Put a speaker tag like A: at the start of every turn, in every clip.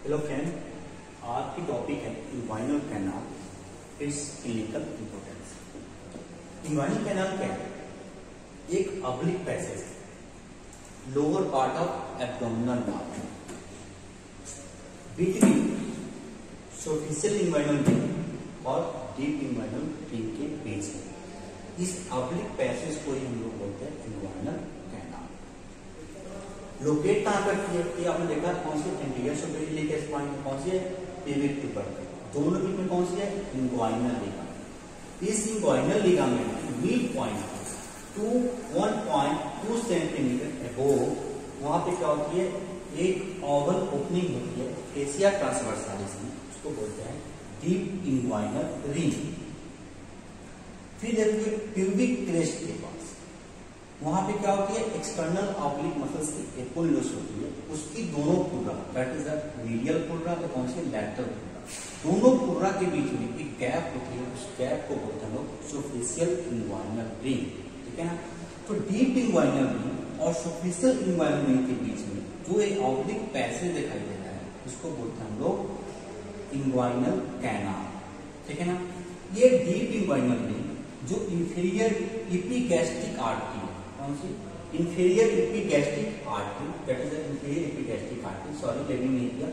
A: Hello friend, आज की topic है inguinal canal, it's clinical importance. Inguinal canal क्या है? एक oblique passage lower part of abdominal wall between superficial inguinal ring और डीप इन्वाइनल रिंग के बीच में। इस ऑब्लिक पैसेज को ही हम लोग बोलते हैं इन्वाइनल कैनाल। लोकेट कहां करती है? ये आपने देखा कौन सी एंटीरियर सुपीरियर लिगेस पॉइंट, कौन सी है पेविक ट्यूबर, दोनों बीच में कौन सी है इन्ग्वाइनल लिगामेंट। इस inguinal ligament midpoint to 1.2 centimetre above वहां पे क्या होती है, एक ओवल ओपनिंग होती है फेसिया ट्रांसवर्सालिस में, उसको बोलते हैं डीप इन्ग्वाइनल रिंग। फिर देखिए प्यूबिक क्रेस्ट के पास वहां पे क्या होती है, एक्सटर्नल ऑब्लिक मसल्स की एपोन्यूस होती है, उसकी दोनों पुर्रा दैट इज द मीडियल पुर्रा और कौन सी लैटरल पुर्रा, दोनों पुर्रा के बीच में एक गैप होती है, उस गैप को बोलते हैं लोग सुपरफिशियल इन्वाइनल रिंग। ठीक है ना। तो डीप इन्वाइनल रिंग और सुपरफिशियल इन्वाइनल रिंग के बीच में जो एक ऑब्लिक पैसेज दिखाई देता है उसको बोलते हैं हम लोग इन्वाइनल कैनाल। ठीक है ना। ये डीप इन्वाइनल रिंग जो इंफीरियर एपिगैस्ट्रिक आर्टरी, कौन सी inferior epigastric artery, that is inferior epigastric artery, sorry लेविंग नहीं किया,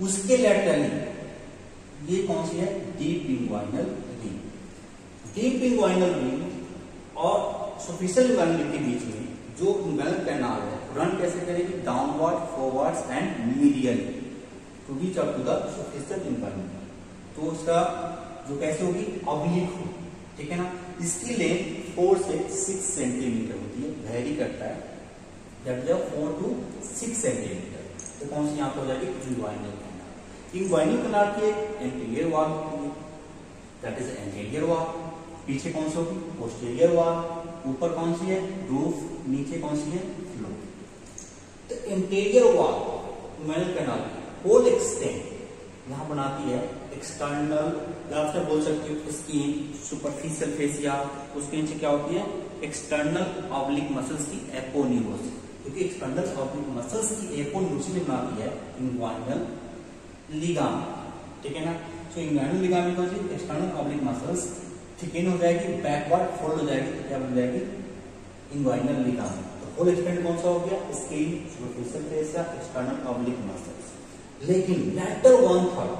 A: उसके लैटरली ये कौन सी है deep inguinal ring. Deep inguinal ring और सुपरफिशियल इन्वाइनल रिंग के बीच में जो इन्वाइनल कैनाल है रन कैसे करेगी, downward forwards and medially to reach up to the superficial inguinal. तो उसका जो कैसे होगी, ऑब्लिक होगी। ठीक है ना। इसकी लेंथ 4 से 6 सेंटीमीटर होती है, वेरी करता है, दैट इज 4 to 6 सेंटीमीटर। तो कौन सी यहाँ पर हो जाएगी इन्वाइनल कैनाल। इन्वाइनल कैनाल की एक एंटीरियर वॉल होती है, दैट इज एंटीरियर वॉल। पीछे कौन सी होगी, पोस्टीरियर वॉल। ऊपर कौन सी है, रूफ। नीचे कौन सी है, फ्लोर। तो एंटीरियर वॉल इन्वाइनल कैनाल की होल एक्सटेंट यहाँ बनाती है एक्सटर्नल, आप बोल सकते हो स्किन, सुपरफिशियल फेसिया, उसके नीचे क्या होती है एक्सटर्नल ऑब्लिक मसल्स की एपोन्यूरोसिस, क्योंकि एक्सटर्नल ऑब्लिक मसल्स की एपोन्यूरोसिस बनाती है इन्वाइनल लिगामेंट। ठीक है ना। सो इन्वाइनल लिगामेंट कौन सी, एक्सटर्नल ऑब्लिक मसल्स थिकन हो जाएगी, बैकवर्ड फोल्ड हो जाएगी, तो क्या बन जाएगी इन्वाइनल लिगामेंट। तो होल एक्सटेंट कौन सा हो गया, skin, superficial fascia, external oblique muscles. लेकिन लैटरल 1/3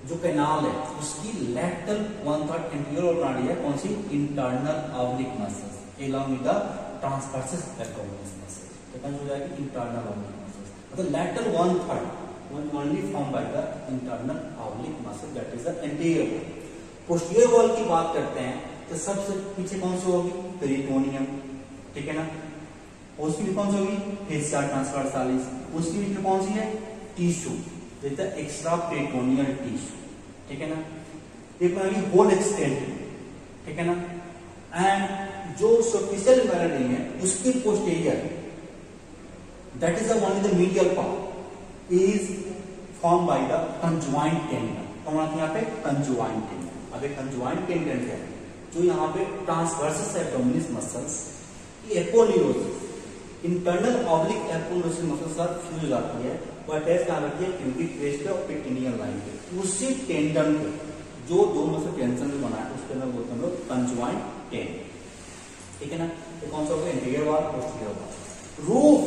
A: जो कैनाल है उसकी लैटरल 1/3 एंटीरियर प्रणाली है, कौन सी internal oblique muscles along with the transversus abdominal muscles. तो कौन हो जाएगी इंटरनल ऑब्लिक मसल्स। मतलब lateral 1/3 only form by the internal oblique muscle, that is the anterior wall. Posterior wall की बात करते हैं तो सबसे पीछे कौन सी होगी, पेरिटोनियम। ठीक है ना। उसकी भी कौन सी होगी, फेसिया ट्रांसवर्सालिस। उसकी भी कौन सी है, टिश्यू, एक्स्ट्रा पेरिटोनियल टिश्यू। ठीक है ना। एक होल एक्सटेंट। ठीक है ना। एंड जो सुपरफिशियल इन्वाइनल रिंग है उसकी posterior, that is only the medial part, is form by the conjoint tendon. कौन आती है यहाँ पे, कंजॉइंट टेंडन। अब एक कंजॉइंट टेंडन है जो यहाँ पे ट्रांसवर्सस एब्डोमिनल मसल्स की aponeurosis, internal oblique aponeurosis muscle साथ फ्यूज हो जाती है, वो अटैच कहां रहती है, प्यूबिक क्रेस्ट पे और पेटिनियल लाइन पे। उसी टेंडन को जो दो मसल टेंशन में बना है उसके अंदर बोलते हैं लोग कंजॉइंट टेंडन। ठीक है ना। तो कौन सा होगा, interior wall, posterior wall. Roof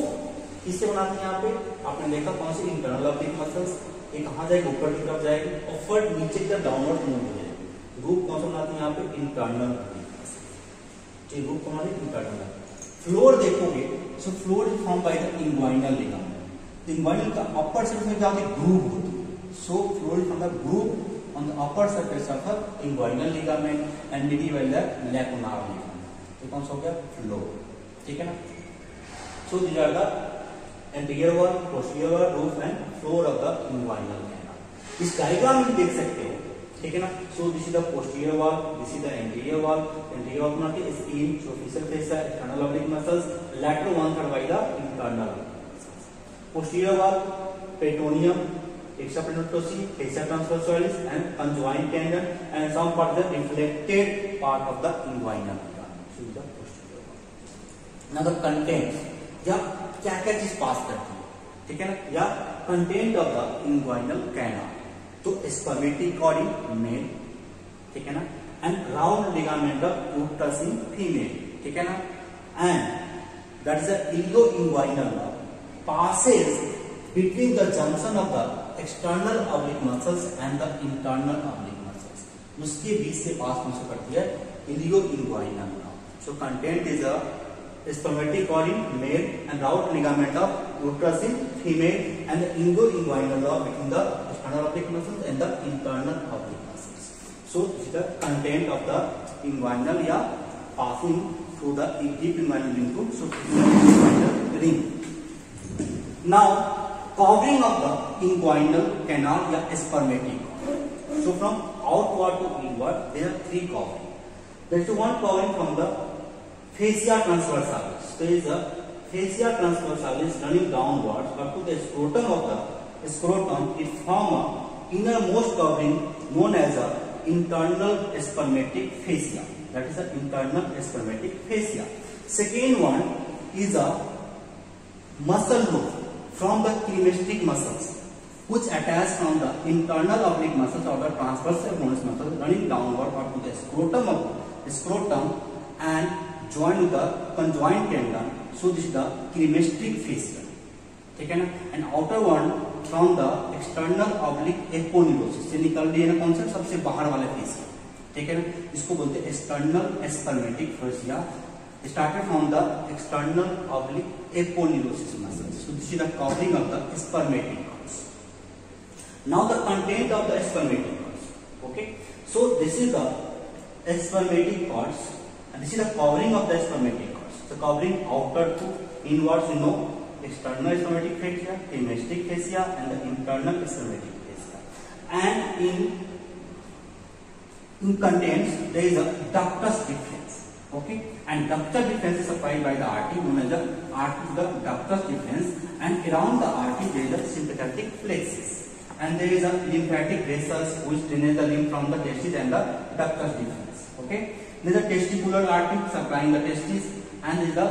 A: किससे बनाते हैं यहाँ पे, आपने देखा कौन सी इंटरनल ऑब्लिक मसल्स, ये कहां जाएगी, ऊपर की तरफ जाएगी, अपवर्ड नीचे की तरफ डाउनवर्ड मूव हो जाएगी। रूफ कौन सा बनाते हैं यहाँ पे, इंटरनल ऑब्लिक मसल्स। ठीक, रूफ हमारी इंटरनल। फ्लोर देखोगे, so floor is form by the inguinal ligament. Inguinal का अपर सरफेस में जाके ग्रूव होती है, so floor from the groove on the upper surface of the inguinal ligament and medial the lacunar ligament. ये कौन सा हो गया, फ्लोर। ठीक है ना। So these are the anterior wall, posterior wall, roof and floor of the inguinal canal. इस diagram में देख सकते हो। ठीक है ना। So this is the posterior wall, this is the anterior wall. Anterior wall बनाती है skin, superficial fascia, external oblique muscles, lateral 1/3 by the internal. Posterior wall, peritoneum, extra peritoneal, fascia transversalis and conjoint tendon and some part the reflected part of the inguinal canal. So the posterior wall. Now the content, या क्या क्या चीज पास करती है, ठीक है ना, या content of the inguinal canal, तो स्पर्मेटिकॉरी मेल, ठीक है ना, and round ligament of uterus in female, ठीक है ना, and that is the ilioinguinal passes between the junction of the external oblique muscles and the internal oblique muscles, उसके बीच से पास होने से पड़ती है इलियो inguinal nerve. So content is a spermatocorin male and round ligament of uterus in female and the ilio inguinal nerve between the external oblique muscles and the internal oblique muscles. So this is the content of the inguinal या passing through the deep inguinal ring to superficial inguinal ring. Now covering of the inguinal canal या spermatocorn. So from outward to inward there are three covering. There is one covering from the fascia transversalis. There is a fascia transversalis running downwards up to the scrotum of the scrotum. It forms a innermost covering known as a internal spermatic fascia. That is the internal spermatic fascia. Second one is a muscle loop from the cremastic muscles, which attach from the internal oblique muscles or the transverse abdominis muscles running downward up to the scrotum of the scrotum and joined with the conjoint tendon. So this is the cremastic fascia, ठीक है ना, and outer one from the external oblique aponeurosis से निकल रही है ना, कौन सा सबसे बाहर वाला fascia, ठीक है ना, इसको बोलते हैं external spermatic fascia, started from the external oblique aponeurosis muscles. So this is the covering of the spermatocorns. Now the content of the spermatocorns. Okay, so this is the spermatocorns and this is the covering of the spermatocorns. The covering outer to inwards, you know, external spermatic fascia, cremastic fascia and the internal spermatic fascia. And in contents there is a ductus deferens. Okay, and ductus deferens is supplied by the artery known as the ductus deferens, and around the artery there is a sympathetic plexus, and there is a lymphatic vessels which drains the lymph from the testis and the ductus deferens. Okay, there is a testicular artery supplying the testis, and there is the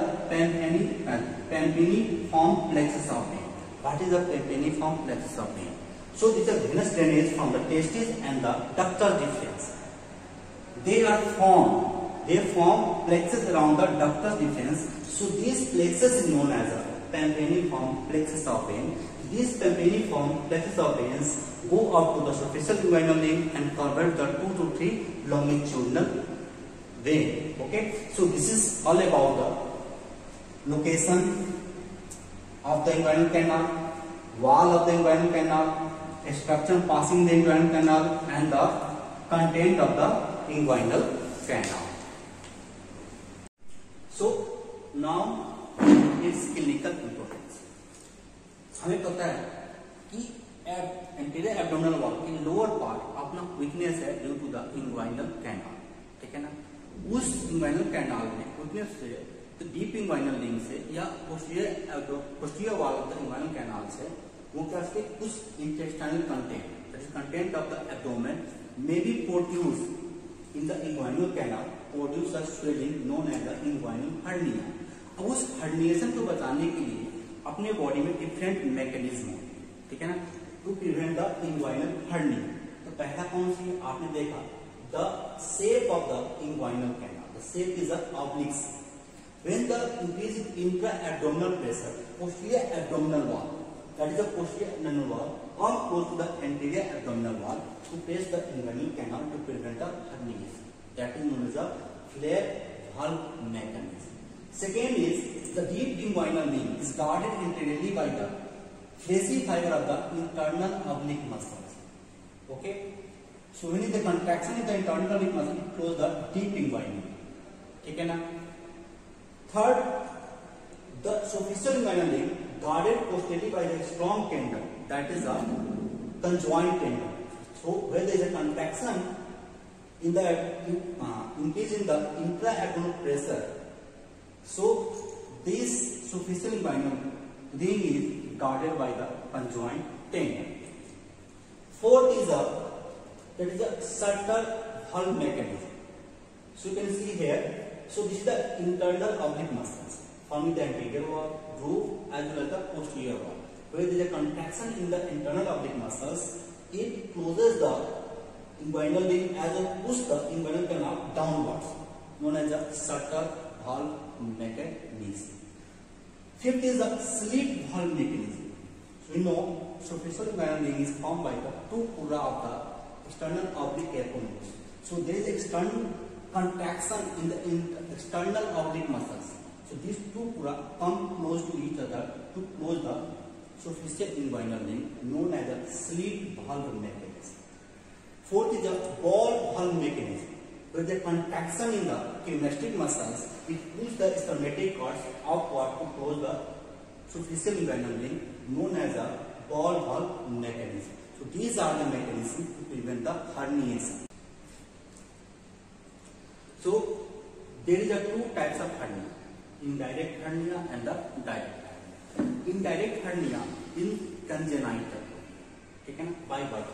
A: pampiniform plexus of vein. What is the pampiniform plexus of vein? So this is a venous drainage from the testis and the ductus deferens. They form plexus around the ductus deferens. So this plexus is known as a pampiniform plexus of vein. These pampiniform plexus of veins go up to the superficial inguinal ring and convert the 2 to 3 longitudinal vein. Okay, so this is all about the location of the inguinal canal, wall of the inguinal canal, structure passing the inguinal canal, and the content of the inguinal canal. So now its clinical importance. हमें पता है कि anterior abdominal wall की lower part अपना weakness है due to the inguinal canal, ठीक है ना, उस इंग्वाइनल कैनाल में वीकनेस से तो डीप इंग्वाइनल रिंग से या posterior wall of the inguinal canal से वो क्या से कुछ intestinal content, that is content of the abdomen may be produced in the inguinal canal, produce a swelling known as the inguinal hernia. अब उस herniation को बचाने के लिए अपने बॉडी में डिफरेंट मैकेनिज्म है, ठीक है ना, to prevent the inguinal hernia. तो पहला कौन सी है आपने देखा, the shape of the inguinal canal. The shape is a oblique. When the increase intra abdominal pressure, posterior abdominal wall, that is the posterior abdominal wall come close to the anterior abdominal wall to press the inguinal canal to prevent the herniation. That is known as a flare valve mechanism. Second is the deep inguinal ring is guarded anteriorly by the fleshy fiber of the internal oblique muscles. Okay, so when is the contraction in the internal oblique muscle, it close the deep inguinal, ठीक है ना. Third, the superficial inguinal ring guarded posteriorly by the strong tendon, that is a conjoint tendon. So where there is a contraction in the increase in the intra-abdominal pressure, so this superficial inguinal ring is guarded by the conjoint tendon. Fourth is that is a Sutter valve mechanism. So you can see here. So this is the internal oblique muscles forming the anterior wall, roof, as well as the posterior wall. where there is a contraction in the internal oblique muscles, it closes the inguinal vein as a push the inguinal canal downwards, known as a Sutter valve mechanism. Fifth is the slit valve mechanism. So we know superficial inguinal vein is formed by the two pura of the external oblique aponeurosis. So there is external contraction in the external oblique muscles. So these two pura come close to each other to close the superficial inguinal vein, known as the slit valve mechanism. Fourth is the ball valve mechanism. With the contraction in the gymnastic muscles, it pulls the spermatic cords upward to close the superficial inguinal vein, known as a ball valve mechanism. So these are the mechanisms to prevent the herniation. So there is a two types of hernia: indirect hernia and the direct hernia. Indirect hernia in congenital, ठीक है ना, by birth,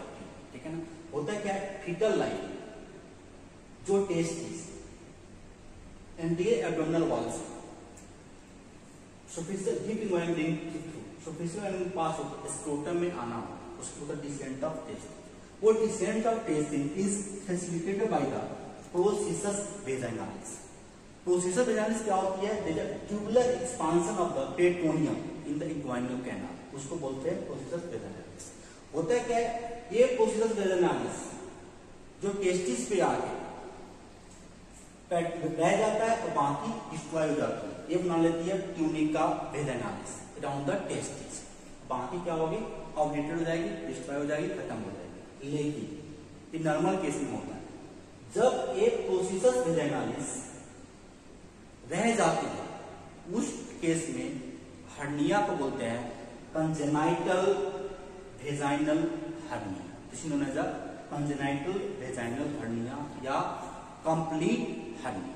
A: ठीक है ना, होता है क्या, fetal line जो टेस्टिस एंटीरियर एब्डोमिनल वॉल से सुपरफिशियल डीप इंगुइनल वेन के थ्रू सुपरफिशियल वेन पास होकर स्क्रोटम में आना हो, उसको होता है डिसेंट ऑफ टेस्टिस। वो descent of testis is facilitated by the processus vaginalis. Processus vaginalis क्या होती है? There is a tubular expansion of the peritoneum in the inguinal canal, उसको बोलते हैं प्रोसीजस वेजाइनालिस। होता है क्या, ये प्रोसीजस वेजाइनालिस जो टेस्टिस पे आके रह जाता है और बाकी डिस्ट्रॉय हो जाती है, ये बना लेती है ट्यूनिका वेजाइनालिस अराउंड द टेस्टिस। बाकी क्या होगी, ऑब्लेटेड हो जाएगी, डिस्ट्रॉय हो जाएगी, खत्म हो जाएगी। लेकिन ये नॉर्मल केस में होता है। जब एक प्रोसीजस वेजाइनालिस रह जाती है, उस केस में हर्निया को बोलते हैं congenital vaginal hernia, this is known as a congenital vaginal hernia या कंप्लीट हर्निया।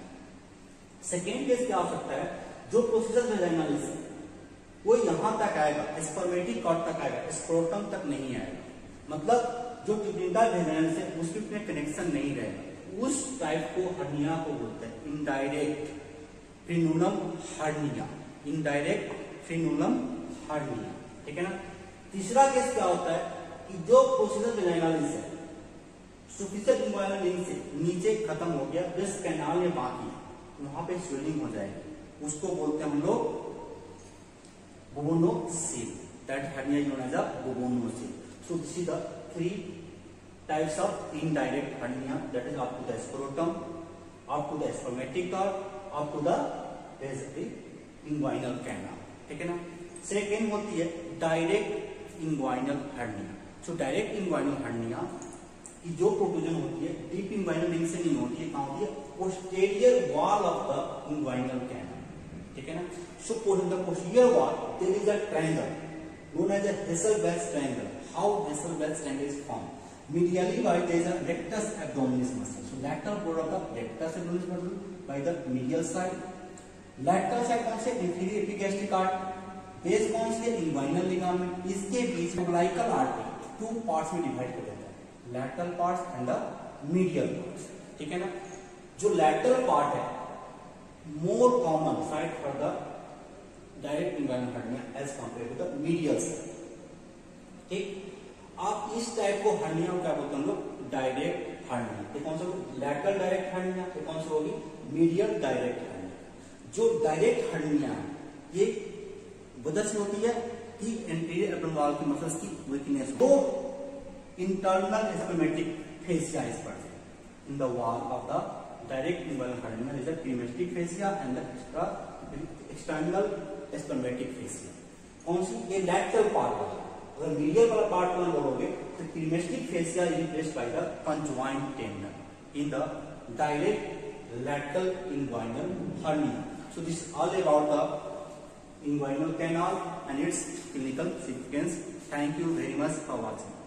A: सेकेंड केस क्या हो सकता है, जो प्रोसीजस वेजाइनालिस है वो यहां तक आएगा, स्पर्मेटिक कॉर्ड तक आएगा, स्क्रोटम तक नहीं आएगा, मतलब जो ट्यूबिंटा वेजाइनल से उसके में कनेक्शन नहीं रहेगा, उस टाइप को हर्निया को बोलते हैं इनडायरेक्ट फ्रीनुलम हर्निया, इनडायरेक्ट फ्रीनुलम हर्निया, ठीक है ना। तीसरा केस क्या होता है कि जो प्रोसीजस वेजाइनालिस है सुपरफिशियल इंगुइनल वेन से नीचे खत्म हो गया, बस कैनाल में बाकी वहां पे स्वेलिंग हो जाएगी, उसको बोलते हैं हम लोग bubonocele, that hernia is known as a bubonocele. So this is the three types of indirect hernia, that is up to the scrotum, up to the spermatic cord, up to the inguinal canal, ठीक है ना। Second होती है direct inguinal hernia. So direct inguinal hernia की जो protrusion होती है deep inguinal when से नहीं होती है, कहां होती है, posterior wall of the inguinal canal, ठीक है ना। So the posterior wall there is a triangle known as a Hesselbach's triangle. How Hesselbach's triangle is form? medially by there is a rectus abdominis muscle. So lateral border of the rectus abdominis muscle by the medial side. Lateral side कौन से? inferior epigastric artery. Base कौन से? inguinal ligament. इसके बीच umbilical artery two parts में divide कर देता है, lateral parts and the medial parts, ठीक है ना। जो lateral part है more common side for the direct inguinal hernia as compared to the medial side, ठीक। आप इस टाइप को हर्निया क्या बोलते हैं हम लोग? Direct hernia. ये कौन सा होगी? Lateral direct hernia. ये कौन सा होगी? Medial direct hernia. जो डायरेक्ट हर्निया है ये वजह से होती है कि एंटीरियर एब्डोमिनल वॉल की मसल्स की वीकनेस, तो internal spermatic fascia is present in the wall of the direct inguinal hernia, is the cremasteric fascia and the external spermatic fascia. कौन सी? ये लैटरल पार्ट है। अगर मीडियल वाला पार्ट को बोलोगे तो cremasteric fascia is replaced by the conjoint tendon in the direct lateral inguinal hernia. So this is all about the inguinal canal and its clinical significance. Thank you very much for watching.